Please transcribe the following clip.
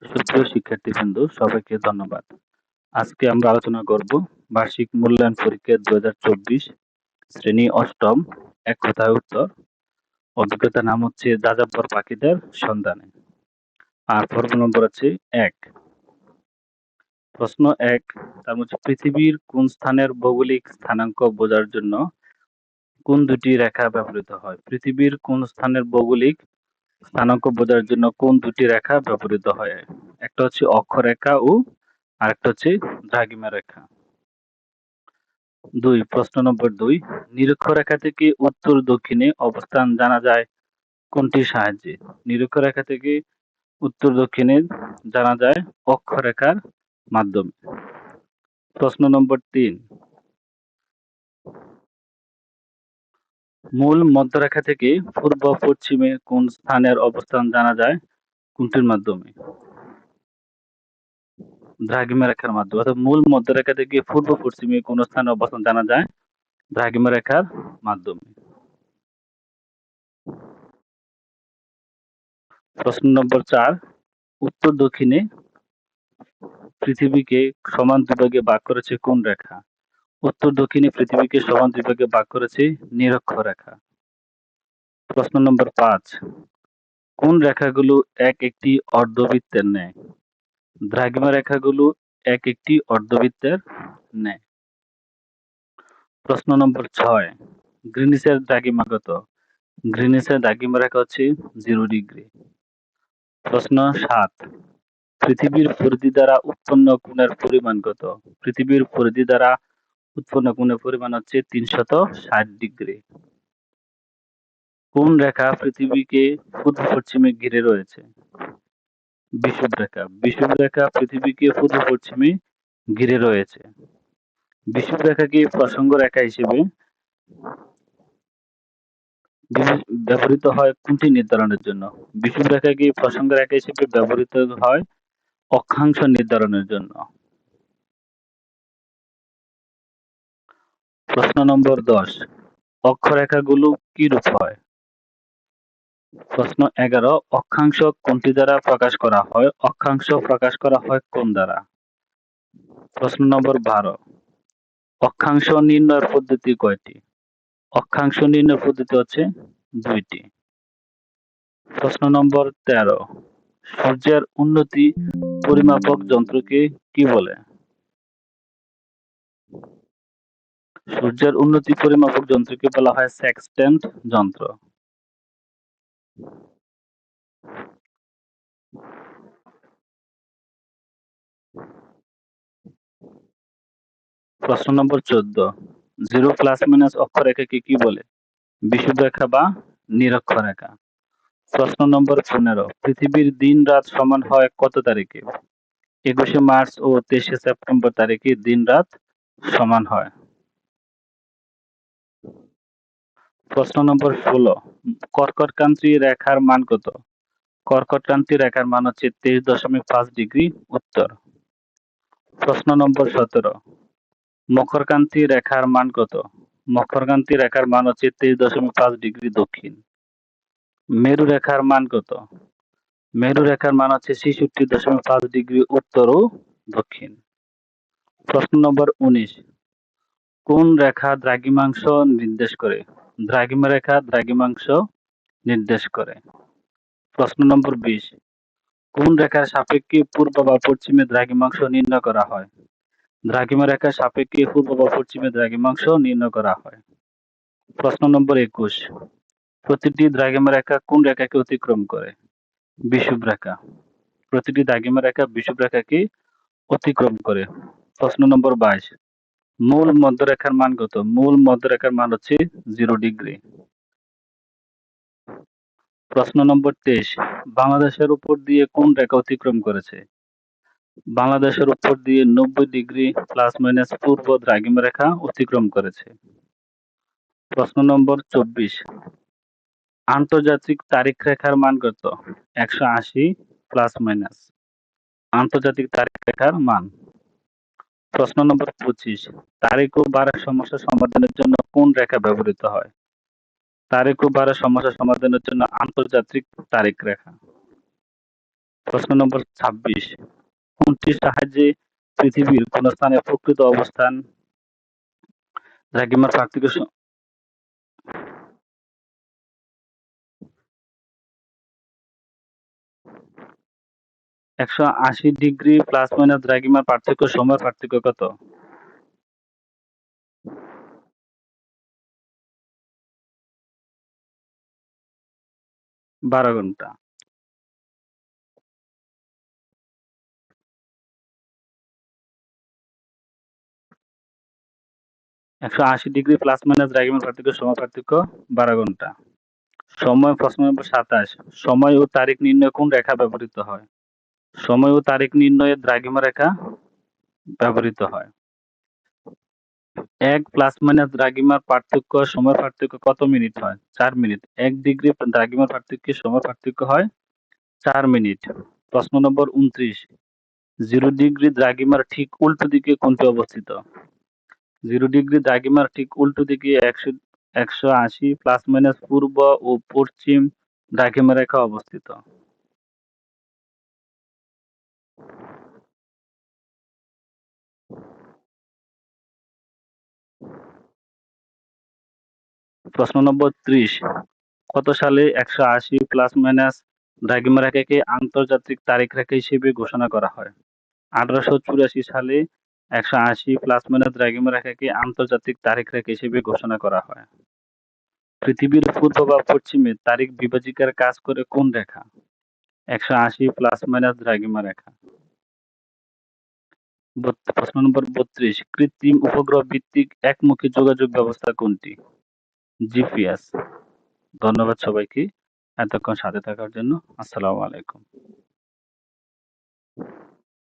সুপ্রিয় শিক্ষার্থীবৃন্দ, সবাইকে ধন্যবাদ। আজকে আমরা আলোচনা করব বার্ষিক মূল্যায়ন পরীক্ষা 2024 শ্রেণী অষ্টম, এক কথায় উত্তর। অভিজ্ঞতার নাম হচ্ছে যাযাবর পাখিদের সন্ধানে। আর পর্ব নম্বর আছে 1। প্রশ্ন 1, তার মধ্যে পৃথিবীর কোন স্থানের ভৌগোলিক স্থানাঙ্ক বোঝার জন্য কোন দুটি রেখা ব্যবহৃত হয়? পৃথিবীর কোন স্থানের ভৌগোলিক স্থানাঙ্ক বোঝার জন্য কোন দুটি রেখা ব্যবহৃত হয়? একটা হচ্ছে অক্ষরেখা ও আরেকটা হচ্ছে দ্রাঘিমা রেখা। 2, প্রশ্ন নম্বর 2, নিরক্ষরেখা থেকে উত্তর দক্ষিণে অবস্থান জানা যায় কোনটির সাহায্যে? নিরক্ষরেখা থেকে উত্তর দক্ষিণে জানা যায় অক্ষরেখার মাধ্যমে। প্রশ্ন নম্বর 3, মূল মধ্যরেখা থেকে পূর্ব পশ্চিমে কোন স্থানের অবস্থান জানা যায় কোনটির মাধ্যমে? দ্রাঘিমা রেখার মাধ্যমে। অর্থাৎ মূল মধ্যরেখা থেকে পূর্ব পশ্চিমে কোন স্থানের অবস্থান জানা যায় দ্রাঘিমা রেখার মাধ্যমে। প্রশ্ন নম্বর 4, উত্তর দক্ষিণে পৃথিবীকে সমান দুভাগে ভাগ করেছে কোন রেখা? উত্তর দক্ষিণে পৃথিবীকে সমান দুই ভাগে ভাগ করেছে নিরক্ষরেখা। প্রশ্ন নম্বর 5, কোন রেখাগুলো এক একটি অর্ধবৃত্তের ন্যায়? দ্রাঘিমা রেখাগুলো এক একটি অর্ধবৃত্তের ন্যায়। প্রশ্ন নম্বর 6, গ্রিনিচের দ্রাঘিমা কত? গ্রিনিচের দ্রাঘিমা রেখা হচ্ছে 0 ডিগ্রি। প্রশ্ন 7, পৃথিবীর পরিধি দ্বারা উৎপন্ন কোণের পরিমাণ কত? পৃথিবীর পরিধি দ্বারা উৎপন্ন কোণের পরিমাণ হচ্ছে 360 ডিগ্রি। কোন রেখা পৃথিবীকে পূর্ব পশ্চিমে ঘিরে রয়েছে? বিষুব রেখা। বিষুব রেখা পৃথিবীকে পূর্ব পশ্চিমে ঘিরে রয়েছে। বিষুব রেখাকে প্রসঙ্গ রেখা হিসেবে ব্যবহৃত হয় কোনটি নির্ধারণের জন্য? বিষুব রেখাকে প্রসঙ্গ রেখা হিসেবে ব্যবহৃত হয় অক্ষাংশ নির্ধারণের জন্য। প্রশ্ন নম্বর 10, অক্ষরেখাগুলো কি রূপ হয়? প্রশ্ন 11, অক্ষাংশ কোনটি দ্বারা প্রকাশ করা হয়? অক্ষাংশ প্রকাশ করা হয় কোণ দ্বারা? প্রশ্ন নম্বর 12, অক্ষাংশ নির্ণয়ের পদ্ধতি কয়টি? অক্ষাংশ নির্ণয়ের পদ্ধতি হচ্ছে 2টি। প্রশ্ন নম্বর 13, সূর্যের উন্নতি পরিমাপক যন্ত্রকে কি বলে? সূর্যের উন্নতি পরিমাপক যন্ত্রকে বলা হয় সেক্সট্যান্ট যন্ত্র। প্রশ্ন নম্বর 14, 0 প্লাস মাইনাস অক্ষরেখাকে কি বলে? বিষুব রেখা বা নিরক্ষরেখা। প্রশ্ন নম্বর 15, পৃথিবীর দিন রাত সমান হয় কত তারিখে? 21শে মার্চ ও 23শে সেপ্টেম্বর তারিখে দিন রাত সমান হয়। প্রশ্ন নম্বর 16, কর্কটক্রান্তি রেখার মান কত? কর্কটক্রান্তি রেখার মান হচ্ছে 23.5 ডিগ্রি উত্তর। প্রশ্ন নম্বর 17, মকরক্রান্তি রেখার মান কত? মকরক্রান্তি রেখার মান হচ্ছে 23.5 ডিগ্রি দক্ষিণ। মেরু রেখার মান কত? মেরু রেখার মান হচ্ছে 66.5 ডিগ্রি উত্তর ও দক্ষিণ। প্রশ্ন নম্বর 19, কোন রেখা দ্রাঘিমাংশ নির্দেশ করে? দ্রাঘিমা রেখা দ্রাঘিমাংশ নির্দেশ করে। প্রশ্ন নম্বর 20, কোন রেখার সাপেক্ষে পূর্ব বা পশ্চিমে দ্রাঘিমাংশ নির্ণয় করা হয়? দ্রাঘিমা রেখার সাপেক্ষে পূর্ব বা পশ্চিমে দ্রাঘিমাংশ নির্ণয় করা হয়। প্রশ্ন নম্বর 21, প্রতিটি দ্রাঘিমা রেখা কোন রেখাকে অতিক্রম করে? বিষুব রেখা। প্রতিটি দ্রাঘিমা রেখা বিষুব রেখাকে অতিক্রম করে। প্রশ্ন নম্বর 22, মূল মধ্যরেখার মান কত? মূল মধ্যরেখার মান হচ্ছে 0 ডিগ্রি। প্রশ্ন নম্বর 23, বাংলাদেশের উপর দিয়ে কোন রেখা অতিক্রম করেছে? বাংলাদেশের উপর দিয়ে 90 ডিগ্রি প্লাস মাইনাস পূর্ব দ্রাঘিমা রেখা অতিক্রম করেছে। প্রশ্ন নম্বর 24, আন্তর্জাতিক তারিখ রেখার মান কত? 180 প্লাস মাইনাস। আন্তর্জাতিক তারিখ রেখার মান। প্রশ্ন নম্বর 25, তারিখ ও বারের সমস্যা সমাধানের জন্য কোন রেখা ব্যবহৃত হয়? তারিখ ও বারের সমস্যা সমাধানের জন্য আন্তর্জাতিক তারিখ রেখা। প্রশ্ন নম্বর 26, কোনটির সাহায্যে পৃথিবীর কোন স্থানের প্রকৃত অবস্থান দ্রাঘিমার পার্থক্য 180 ডিগ্রি প্লাস মাইনাস দ্রাঘিমার পার্থক্য সময় পার্থক্য কত? 12 ঘন্টা। 180 ডিগ্রি প্লাস মাইনাস দ্রাঘিমার পার্থক্য সময় পার্থক্য 12 ঘন্টা। প্রশ্ন নম্বর 27, সময় ও তারিখ নির্ণয়ে কোন রেখা ব্যবহৃত হয়? সময় ও তারিখ নির্ণয়ে দ্রাঘিমা রেখা ব্যবহৃত হয়। 1 প্লাস মাইনাস দ্রাঘিমার পার্থক্য সময় পার্থক্য কত মিনিট হয়? 4 মিনিট। 1 ডিগ্রি দ্রাঘিমার পার্থক্য সময় পার্থক্য হয় 4 মিনিট। প্রশ্ন নম্বর 29, 0 ডিগ্রি দ্রাঘিমার ঠিক উল্টো দিকে কোনটি অবস্থিত? 0 ডিগ্রি দ্রাঘিমার ঠিক উল্টো দিকে 180 প্লাস মাইনাস পূর্ব ও পশ্চিম দ্রাঘিমা রেখা অবস্থিত। প্রশ্ন নম্বর 30, কত সালে 180 প্লাস মাইনাস দ্রাঘিমা রেখাকে আন্তর্জাতিক তারিখ রেখা হিসেবে ঘোষণা করা হয়? 1884 সালে 180 প্লাস মাইনাস দ্রাঘিমা রেখাকে আন্তর্জাতিক তারিখ রেখা হিসেবে ঘোষণা করা হয়। পৃথিবীর পূর্ব বা পশ্চিমে তারিখ বিভাজিকার কাজ করে কোন রেখা? 180 প্লাস মাইনাস দ্রাঘিমা রেখা। প্রশ্ন নম্বর 32, কৃত্রিম উপগ্রহ ভিত্তিক একমুখী যোগাযোগ ব্যবস্থা কোনটি? জিপিএস। ধন্যবাদ সবাইকে এতক্ষণ সাথে থাকার জন্য। আসসালামু আলাইকুম।